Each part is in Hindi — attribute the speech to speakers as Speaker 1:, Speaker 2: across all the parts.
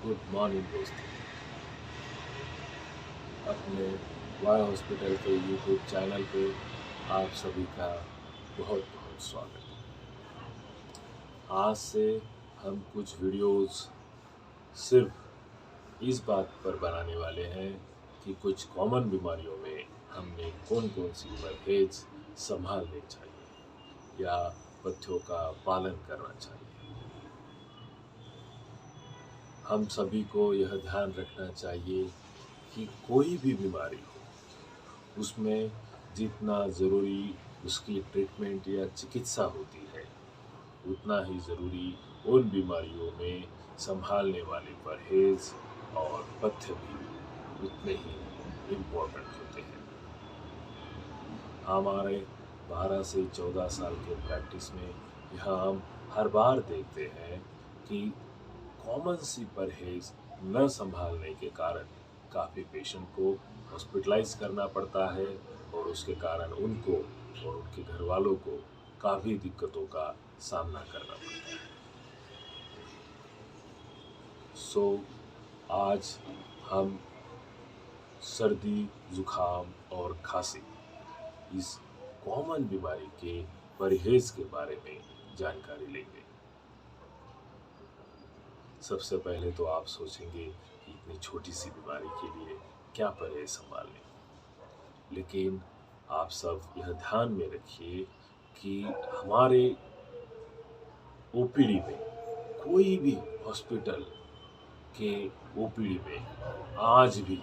Speaker 1: गुड मॉर्निंग दोस्तों। अपने वाई हॉस्पिटल के यूट्यूब चैनल पे आप सभी का बहुत बहुत स्वागत है। आज से हम कुछ वीडियोस सिर्फ इस बात पर बनाने वाले हैं कि कुछ कॉमन बीमारियों में हमें कौन कौन सी परहेज संभालने चाहिए या पथ्यों का पालन करना चाहिए। हम सभी को यह ध्यान रखना चाहिए कि कोई भी बीमारी हो उसमें जितना ज़रूरी उसकी ट्रीटमेंट या चिकित्सा होती है उतना ही ज़रूरी उन बीमारियों में संभालने वाले परहेज और पथ्य भी उतने ही इम्पोर्टेंट होते हैं। हमारे 12 से 14 साल के प्रैक्टिस में यह हम हर बार देखते हैं कि कॉमन सी परहेज न संभालने के कारण काफ़ी पेशेंट को हॉस्पिटलाइज करना पड़ता है और उसके कारण उनको और उनके घर वालों को काफ़ी दिक्कतों का सामना करना पड़ता है। सो आज हम सर्दी, जुखाम और खांसी इस कॉमन बीमारी के परहेज के बारे में जानकारी लेंगे। सबसे पहले तो आप सोचेंगे कि इतनी छोटी सी बीमारी के लिए क्या परहेज संभालने, लेकिन आप सब यह ध्यान में रखिए कि हमारे ओपीडी में कोई भी हॉस्पिटल के ओपीडी में आज भी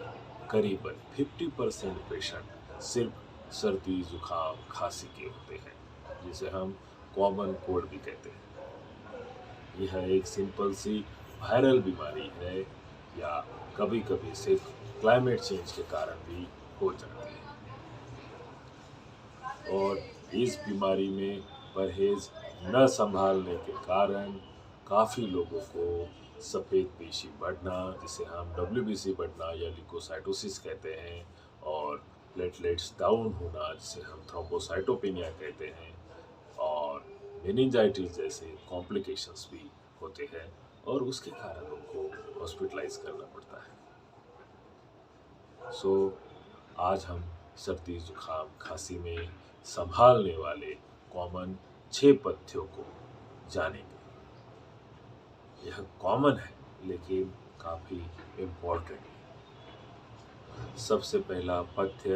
Speaker 1: करीबन 50% पेशेंट सिर्फ सर्दी, जुखाम, खांसी के होते हैं, जिसे हम कॉमन कोल्ड भी कहते हैं। यह एक सिंपल सी वायरल बीमारी है या कभी कभी सिर्फ क्लाइमेट चेंज के कारण भी हो जाती है। और इस बीमारी में परहेज न संभालने के कारण काफ़ी लोगों को सफ़ेद पेशी बढ़ना, जिसे हम WBC बढ़ना या ल्यूकोसाइटोसिस कहते हैं, और प्लेटलेट्स डाउन होना, जिसे हम थ्रोम्बोसाइटोपेनिया कहते हैं, और मेनिंजाइटिस जैसे कॉम्प्लिकेशंस भी होते हैं और उसके कारण उनको हॉस्पिटलाइज करना पड़ता है। सो आज हम सर्दी, जुखाम, खांसी में संभालने वाले कॉमन 6 पथ्यों को जानेंगे। यह कॉमन है लेकिन काफ़ी इम्पोर्टेंट है। सबसे पहला पथ्य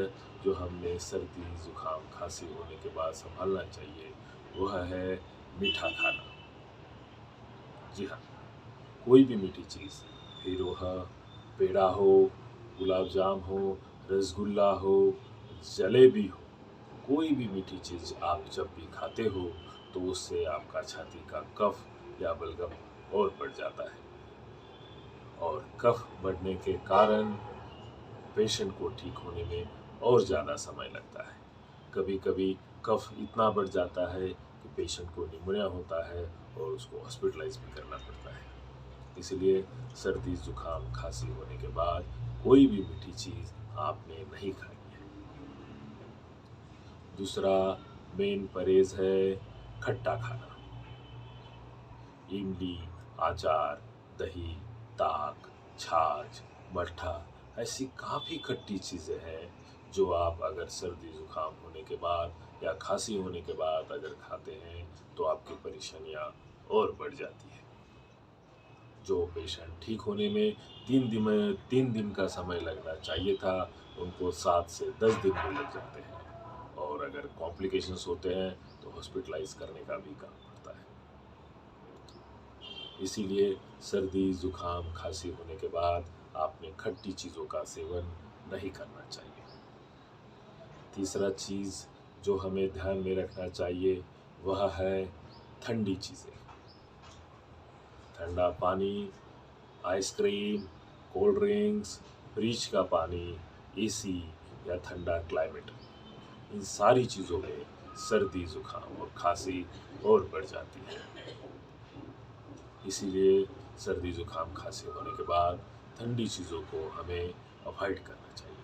Speaker 1: जो हमने सर्दी, जुखाम, खांसी होने के बाद संभालना चाहिए वह है मीठा खाना। जी हाँ, कोई भी मीठी चीज़, फिर वह पेड़ा हो, गुलाब जाम हो, रसगुल्ला हो, जलेबी हो, कोई भी मीठी चीज़ आप जब भी खाते हो तो उससे आपका छाती का कफ या बलगम और बढ़ जाता है, और कफ बढ़ने के कारण पेशेंट को ठीक होने में और ज़्यादा समय लगता है। कभी कभी कफ इतना बढ़ जाता है कि पेशेंट को निमोनिया होता है और उसको हॉस्पिटलाइज भी करना पड़ता है। इसलिए सर्दी, जुखाम, खांसी होने के बाद कोई भी मीठी चीज़ आपने नहीं खानी है। दूसरा मेन परहेज है खट्टा खाना। इमली, अचार, दही, ताक, छाछ, मट्ठा ऐसी काफ़ी खट्टी चीज़ें हैं जो आप अगर सर्दी, जुखाम होने के बाद या खांसी होने के बाद अगर खाते हैं तो आपकी परेशानियाँ और बढ़ जाती है। जो पेशेंट ठीक होने में 3 दिन का समय लगना चाहिए था, उनको 7 से 10 दिन में लग जाते हैं, और अगर कॉम्प्लिकेशंस होते हैं तो हॉस्पिटलाइज करने का भी काम पड़ता है। इसीलिए सर्दी, जुखाम, खांसी होने के बाद आपने खट्टी चीज़ों का सेवन नहीं करना चाहिए। तीसरा चीज़ जो हमें ध्यान में रखना चाहिए वह है ठंडी चीज़ें। ठंडा पानी, आइसक्रीम, कोल्ड ड्रिंक्स, फ्रिज का पानी, एसी या ठंडा क्लाइमेट, इन सारी चीज़ों में सर्दी, जुखाम और खांसी और बढ़ जाती है। इसीलिए सर्दी, जुखाम, खांसी होने के बाद ठंडी चीज़ों को हमें अवॉइड करना चाहिए।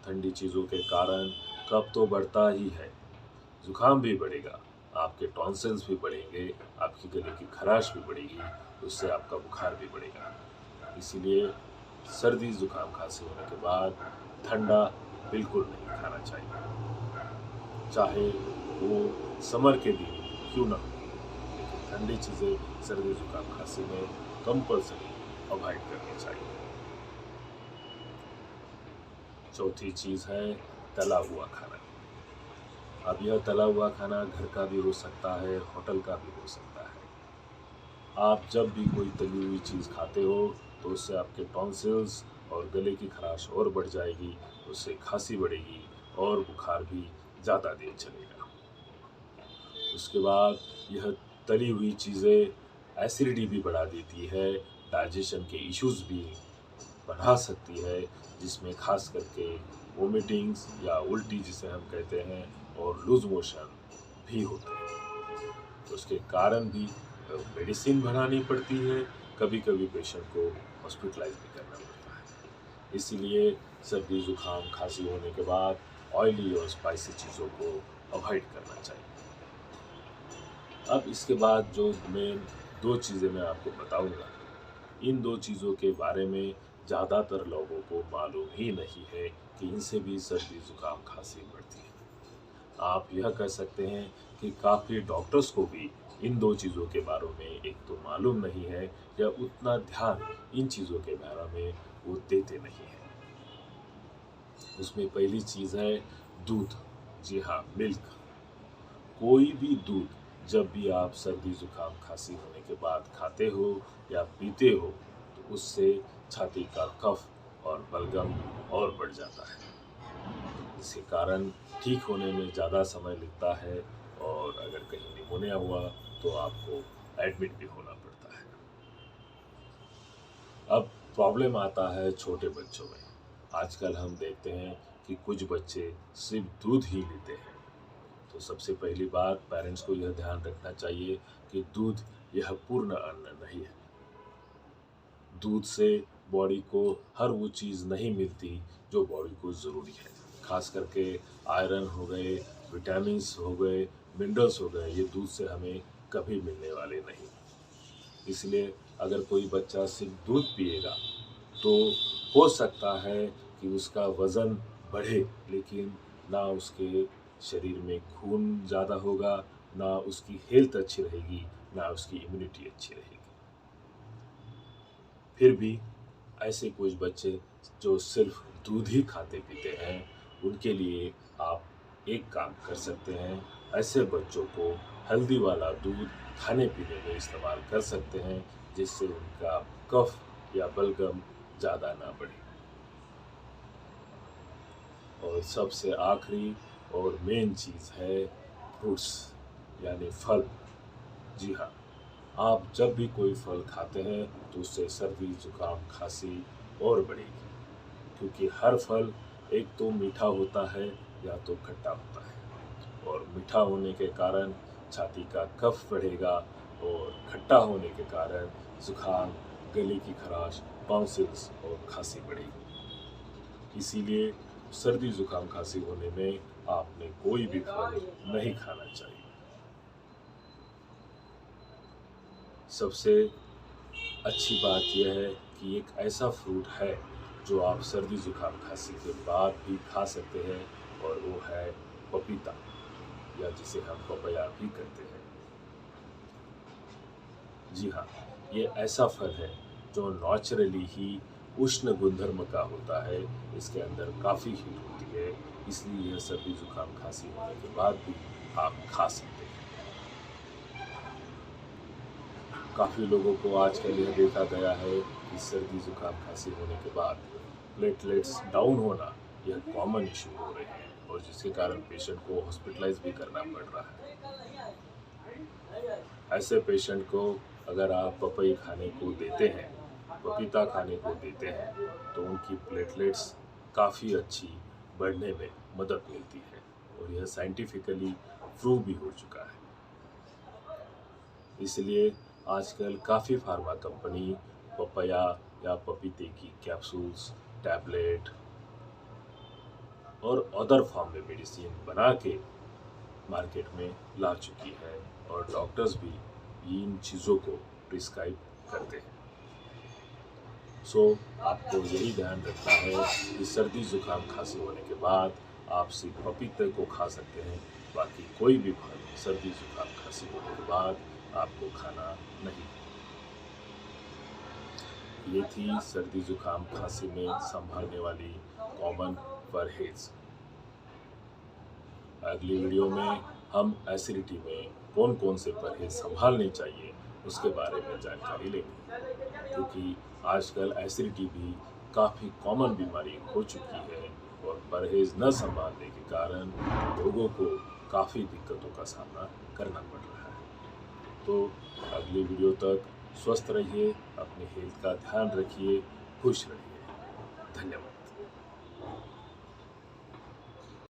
Speaker 1: ठंडी चीज़ों के कारण कफ तो बढ़ता ही है, जुखाम भी बढ़ेगा, आपके टॉन्सिल्स भी बढ़ेंगे, आपकी गले की खराश भी बढ़ेगी, उससे आपका बुखार भी बढ़ेगा। इसीलिए सर्दी जुकाम खांसी होने के बाद ठंडा बिल्कुल नहीं खाना चाहिए, चाहे वो समर के दिन क्यों ना हो। लेकिन ठंडी चीज़ें सर्दी जुकाम खांसी में कंपल्सरी अवॉइड करनी चाहिए। चौथी चीज़ है तला हुआ खाना। अब यह तला हुआ खाना घर का भी हो सकता है, होटल का भी हो सकता है। आप जब भी कोई तली हुई चीज़ खाते हो तो उससे आपके टॉन्सिल्स और गले की खराश और बढ़ जाएगी, उससे खांसी बढ़ेगी और बुखार भी ज़्यादा दिन चलेगा। उसके बाद यह तली हुई चीज़ें एसिडिटी भी बढ़ा देती है, डाइजेशन के इश्यूज भी बढ़ा सकती है, जिसमें खास करके वोमिटिंग्स या उल्टी जिसे हम कहते हैं और लूज मोशन भी होते हैं। तो उसके कारण भी मेडिसिन बढ़ानी पड़ती है, कभी कभी पेशेंट को हॉस्पिटलाइज भी करना पड़ता है। इसीलिए सर्दी जुकाम खांसी होने के बाद ऑयली और स्पाइसी चीज़ों को अवॉइड करना चाहिए। अब इसके बाद जो मेन दो चीज़ें मैं आपको बताऊंगा, इन दो चीज़ों के बारे में ज़्यादातर लोगों को मालूम ही नहीं है कि इनसे भी सर्दी जुकाम खांसी बढ़ती है। आप यह कह सकते हैं कि काफ़ी डॉक्टर्स को भी इन दो चीज़ों के बारे में एक तो मालूम नहीं है या उतना ध्यान इन चीज़ों के बारे में वो देते नहीं हैं। उसमें पहली चीज़ है दूध। जी हाँ, मिल्क। कोई भी दूध जब भी आप सर्दी जुकाम खांसी होने के बाद खाते हो या पीते हो तो उससे छाती का कफ और बलगम और बढ़ जाता है, जिसके कारण ठीक होने में ज़्यादा समय लगता है और अगर कहीं निमोनिया हुआ तो आपको एडमिट भी होना पड़ता है। अब प्रॉब्लम आता है छोटे बच्चों में। आजकल हम देखते हैं कि कुछ बच्चे सिर्फ दूध ही लेते हैं। तो सबसे पहली बात पेरेंट्स को यह ध्यान रखना चाहिए कि दूध यह पूर्ण अन्न नहीं है। दूध से बॉडी को हर वो चीज़ नहीं मिलती जो बॉडी को ज़रूरी है। खास करके आयरन हो गए, विटामिन्स हो गए, मिनरल्स हो गए, ये दूध से हमें कभी मिलने वाले नहीं। इसलिए अगर कोई बच्चा सिर्फ दूध पिएगा तो हो सकता है कि उसका वज़न बढ़े, लेकिन ना उसके शरीर में खून ज़्यादा होगा, ना उसकी हेल्थ अच्छी रहेगी, ना उसकी इम्यूनिटी अच्छी रहेगी। फिर भी ऐसे कुछ बच्चे जो सिर्फ दूध ही खाते पीते हैं, उनके लिए आप एक काम कर सकते हैं। ऐसे बच्चों को हल्दी वाला दूध खाने पीने में इस्तेमाल कर सकते हैं, जिससे उनका कफ या बलगम ज़्यादा ना बढ़े। और सबसे आखिरी और मेन चीज़ है फ्रूट्स, यानी फल। जी हाँ, आप जब भी कोई फल खाते हैं तो उससे सर्दी जुकाम खांसी और बढ़ेगी, क्योंकि हर फल एक तो मीठा होता है या तो खट्टा होता है। और मीठा होने के कारण छाती का कफ बढ़ेगा और खट्टा होने के कारण जुकाम, गले की खराश, टॉन्सिल्स और खांसी बढ़ेगी। इसीलिए सर्दी जुकाम खांसी होने में आपने कोई भी फल नहीं खाना चाहिए। सबसे अच्छी बात यह है कि एक ऐसा फ्रूट है जो आप सर्दी जुकाम खांसी के बाद भी खा सकते हैं, और वो है पपीता, या जिसे हम पपैया भी कहते हैं। जी हाँ, ये ऐसा फल है जो नेचुरली ही उष्ण गुणधर्म का होता है। इसके अंदर काफ़ी हीट होती है, इसलिए यह सर्दी जुकाम खांसी होने के बाद भी आप खा सकते हैं। काफ़ी लोगों को आजकल यह देखा गया है कि सर्दी जुकाम खांसी होने के बाद प्लेटलेट्स डाउन होना यह कॉमन इशू हो रहे हैं, और जिसके कारण पेशेंट को हॉस्पिटलाइज भी करना पड़ रहा है। ऐसे पेशेंट को अगर आप पपई खाने को देते हैं, पपीता खाने को देते हैं, तो उनकी प्लेटलेट्स काफ़ी अच्छी बढ़ने में मदद मिलती है, और यह साइंटिफिकली प्रूव भी हो चुका है। इसलिए आजकल काफ़ी फार्मा कंपनी पपया या पपीते की कैप्सूल्स, टैबलेट और अदर फॉर्म में मेडिसिन बना के मार्केट में ला चुकी है और डॉक्टर्स भी इन चीज़ों को प्रिस्क्राइब करते हैं। सो आपको यही ध्यान रखना है कि सर्दी जुकाम खांसी होने के बाद आप सिर्फ पपीते को खा सकते हैं, बाकी कोई भी फल सर्दी जुकाम खांसी होने के बाद आपको खाना नहीं। ये थी सर्दी जुकाम खांसी में संभालने वाली कॉमन परहेज। अगली वीडियो में हम एसिडिटी में कौन कौन से परहेज संभालने चाहिए उसके बारे में जानकारी लेंगे, क्योंकि आजकल एसिडिटी भी काफ़ी कॉमन बीमारी हो चुकी है और परहेज न संभालने के कारण लोगों को काफ़ी दिक्कतों का सामना करना पड़ रहा है। तो अगली वीडियो तक स्वस्थ रहिए, अपने हेल्थ का ध्यान रखिए, खुश रहिए। धन्यवाद।